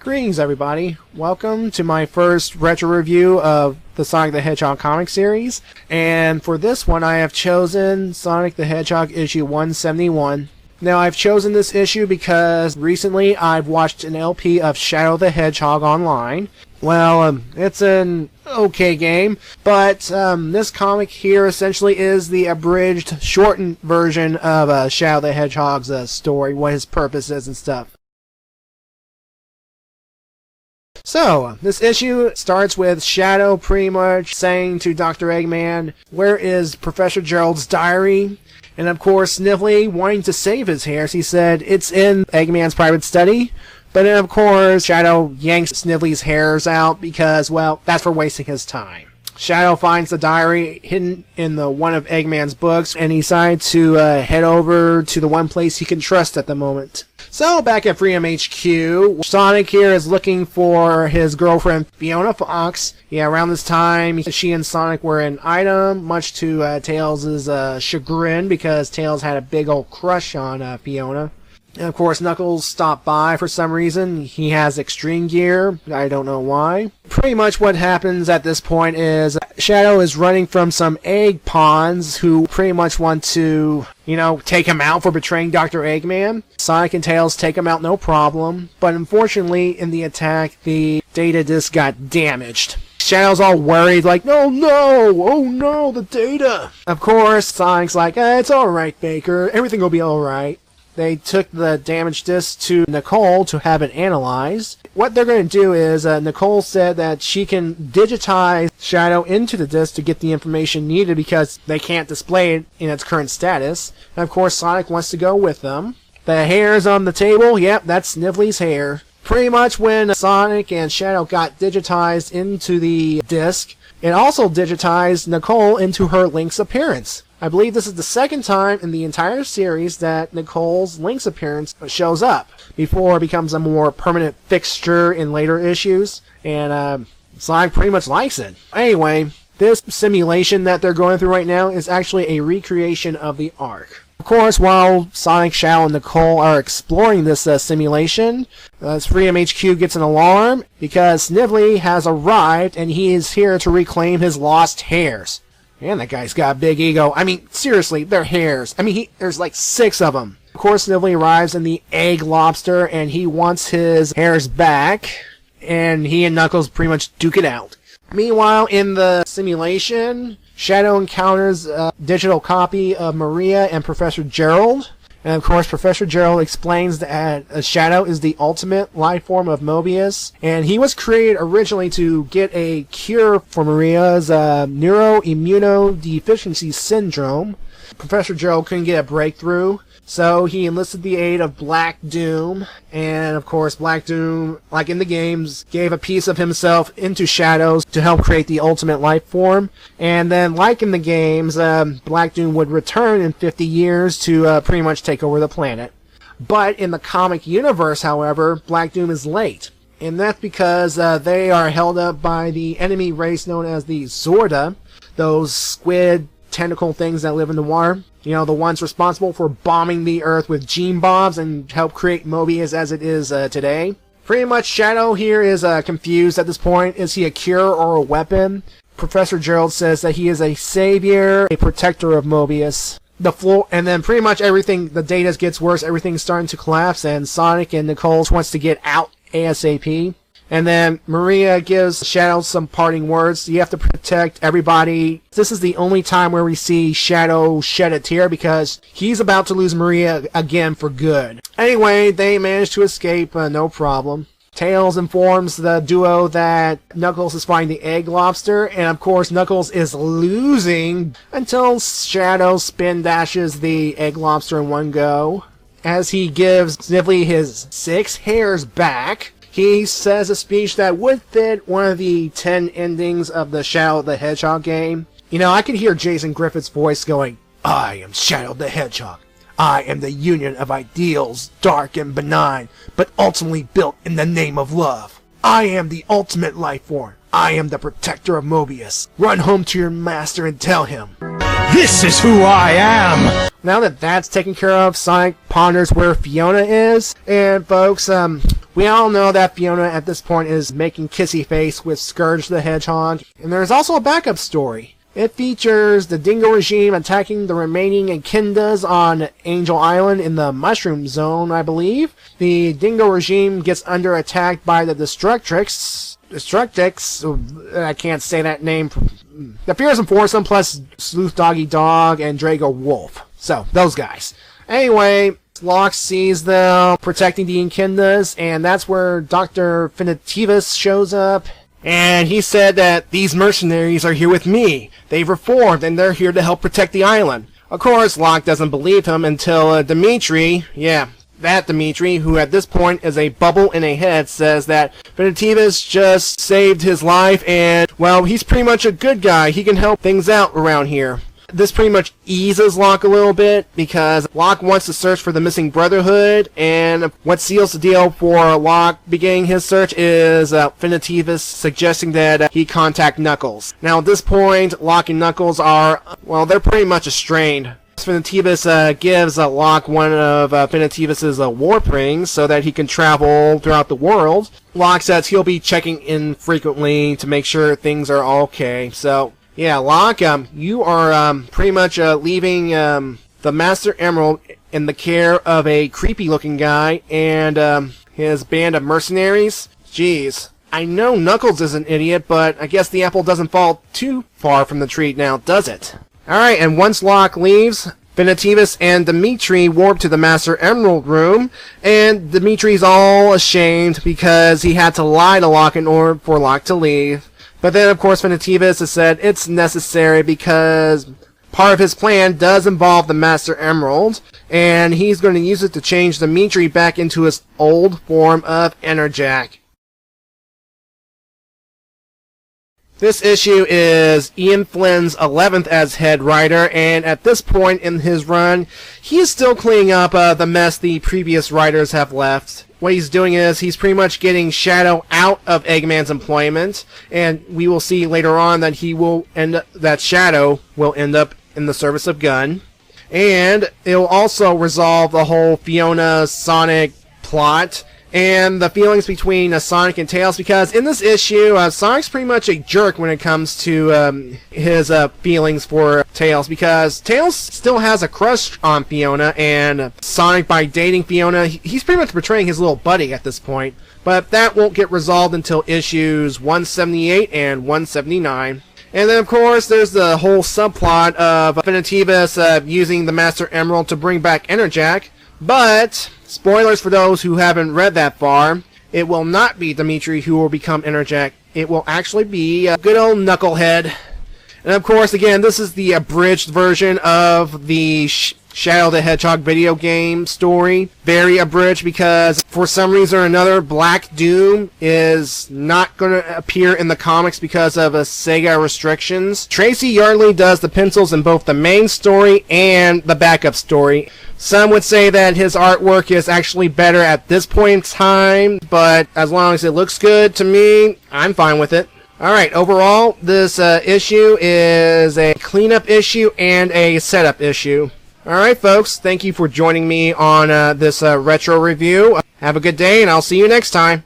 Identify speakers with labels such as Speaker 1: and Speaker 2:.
Speaker 1: Greetings everybody, welcome to my first retro review of the Sonic the Hedgehog comic series, and for this one I have chosen Sonic the Hedgehog issue 171. Now I've chosen this issue because recently I've watched an LP of Shadow the Hedgehog online. Well, it's an okay game, but this comic here essentially is the abridged, shortened version of Shadow the Hedgehog's story, what his purpose is and stuff. So, this issue starts with Shadow pretty much saying to Dr. Eggman, where is Professor Gerald's diary? And of course, Sniffly wanting to save his hairs, he said, it's in Eggman's private study. But then of course, Shadow yanks Sniffly's hairs out because, well, that's for wasting his time. Shadow finds the diary hidden in one of Eggman's books, and he decides to head over to the one place he can trust at the moment. So, back at Freedom HQ, Sonic here is looking for his girlfriend, Fiona Fox. Yeah, around this time, she and Sonic were in item, much to Tails' chagrin, because Tails had a big old crush on Fiona. And of course, Knuckles stopped by for some reason. He has extreme gear. I don't know why. Pretty much what happens at this point is Shadow is running from some egg pawns who pretty much want to, take him out for betraying Dr. Eggman. Sonic and Tails take him out no problem. But unfortunately, in the attack, the data disk got damaged. Shadow's all worried, like, oh no, the data. Of course, Sonic's like, it's alright, Baker. Everything will be alright. They took the damaged disc to Nicole to have it analyzed. What they're going to do is, Nicole said that she can digitize Shadow into the disc to get the information needed because they can't display it in its current status. And of course, Sonic wants to go with them. The hairs on the table, yep, that's Sniffly's hair. Pretty much when Sonic and Shadow got digitized into the disc, it also digitized Nicole into her Lynx appearance. I believe this is the second time in the entire series that Nicole's Lynx appearance shows up, before it becomes a more permanent fixture in later issues, and Sonic pretty much likes it. Anyway, this simulation that they're going through right now is actually a recreation of the Ark. Of course, while Sonic, Shadow, and Nicole are exploring this simulation, Freedom HQ gets an alarm because Sniffly has arrived and he is here to reclaim his lost hairs. Man, that guy's got a big ego. I mean, seriously, they're hairs. I mean, there's like 6 of them. Of course, Sniffly arrives in the egg lobster, and he wants his hairs back, and he and Knuckles pretty much duke it out. Meanwhile, in the simulation, Shadow encounters a digital copy of Maria and Professor Gerald. And of course, Professor Gerald explains that Shadow is the ultimate life form of Mobius, and he was created originally to get a cure for Maria's neuroimmunodeficiency syndrome. Professor Gerald couldn't get a breakthrough, so he enlisted the aid of Black Doom, and of course Black Doom, like in the games, gave a piece of himself into Shadows to help create the ultimate life form, and then like in the games, Black Doom would return in 50 years to pretty much take over the planet. But in the comic universe, however, Black Doom is late, and that's because they are held up by the enemy race known as the Zorda, those squid tentacle things that live in the water. The ones responsible for bombing the Earth with gene bombs and help create Mobius as it is today. Pretty much Shadow here is confused at this point. Is he a cure or a weapon? Professor Gerald says that he is a savior, a protector of Mobius. And then pretty much everything, the data gets worse, everything's starting to collapse, and Sonic and Nicole's wants to get out ASAP. And then Maria gives Shadow some parting words. You have to protect everybody. This is the only time where we see Shadow shed a tear because he's about to lose Maria again for good. Anyway, they manage to escape, no problem. Tails informs the duo that Knuckles is finding the egg lobster, and of course Knuckles is losing until Shadow spin dashes the egg lobster in one go. As he gives Sniffly his 6 hairs back, he says a speech that would fit one of the 10 endings of the Shadow the Hedgehog game. I could hear Jason Griffith's voice going, I am Shadow the Hedgehog. I am the union of ideals, dark and benign, but ultimately built in the name of love. I am the ultimate life form. I am the protector of Mobius. Run home to your master and tell him.
Speaker 2: This is who I am!
Speaker 1: Now that that's taken care of, Sonic ponders where Fiona is. And folks, We all know that Fiona at this point is making kissy face with Scourge the Hedgehog. And there's also a backup story. It features the Dingo regime attacking the remaining Echidnas on Angel Island in the Mushroom Zone, I believe. The Dingo regime gets under attack by the Destructrix, I can't say that name. The Fearsome Foursome plus Sleuth Doggy Dog and Drago Wolf. So, those guys. Anyway, Locke sees them protecting the Echidnas, and that's where Dr. Finitevus shows up. And he said that these mercenaries are here with me. They've reformed and they're here to help protect the island. Of course, Locke doesn't believe him until Dimitri, Dimitri, who at this point is a bubble in a head, says that Finitevus just saved his life and, well, he's pretty much a good guy. He can help things out around here. This pretty much eases Locke a little bit, because Locke wants to search for the missing Brotherhood, and what seals the deal for Locke beginning his search is Finitevus suggesting that he contact Knuckles. Now at this point, Locke and Knuckles are, well, they're pretty much estranged. Finitevus gives Locke one of Finitevus' warp rings so that he can travel throughout the world. Locke says he'll be checking in frequently to make sure things are okay, so... Yeah, Locke, you are pretty much leaving the Master Emerald in the care of a creepy-looking guy and his band of mercenaries. Jeez, I know Knuckles is an idiot, but I guess the apple doesn't fall too far from the tree now, does it? Alright, and once Locke leaves, Finitevus and Dimitri warp to the Master Emerald room, and Dimitri's all ashamed because he had to lie to Locke in order for Locke to leave. But then, of course, Finitevus has said it's necessary because part of his plan does involve the Master Emerald, and he's going to use it to change Dimitri back into his old form of Enerjack. This issue is Ian Flynn's 11th as head writer, and at this point in his run, he is still cleaning up the mess the previous writers have left. What he's doing is he's pretty much getting Shadow out of Eggman's employment, and we will see later on that Shadow will end up in the service of Gun. And it'll also resolve the whole Fiona-Sonic plot and the feelings between Sonic and Tails, because in this issue, Sonic's pretty much a jerk when it comes to his feelings for Tails, because Tails still has a crush on Fiona, and Sonic, by dating Fiona, he's pretty much betraying his little buddy at this point. But that won't get resolved until issues 178 and 179. And then, of course, there's the whole subplot of Finitevus using the Master Emerald to bring back Enerjack. But, spoilers for those who haven't read that far, it will not be Dimitri who will become Enerjack. It will actually be good old Knucklehead. And of course, again, this is the abridged version of the Shadow the Hedgehog video game story. Very abridged because, for some reason or another, Black Doom is not going to appear in the comics because of Sega restrictions. Tracy Yardley does the pencils in both the main story and the backup story. Some would say that his artwork is actually better at this point in time, but as long as it looks good to me, I'm fine with it. Alright, overall, this issue is a cleanup issue and a setup issue. Alright, folks, thank you for joining me on this retro review. Have a good day, and I'll see you next time.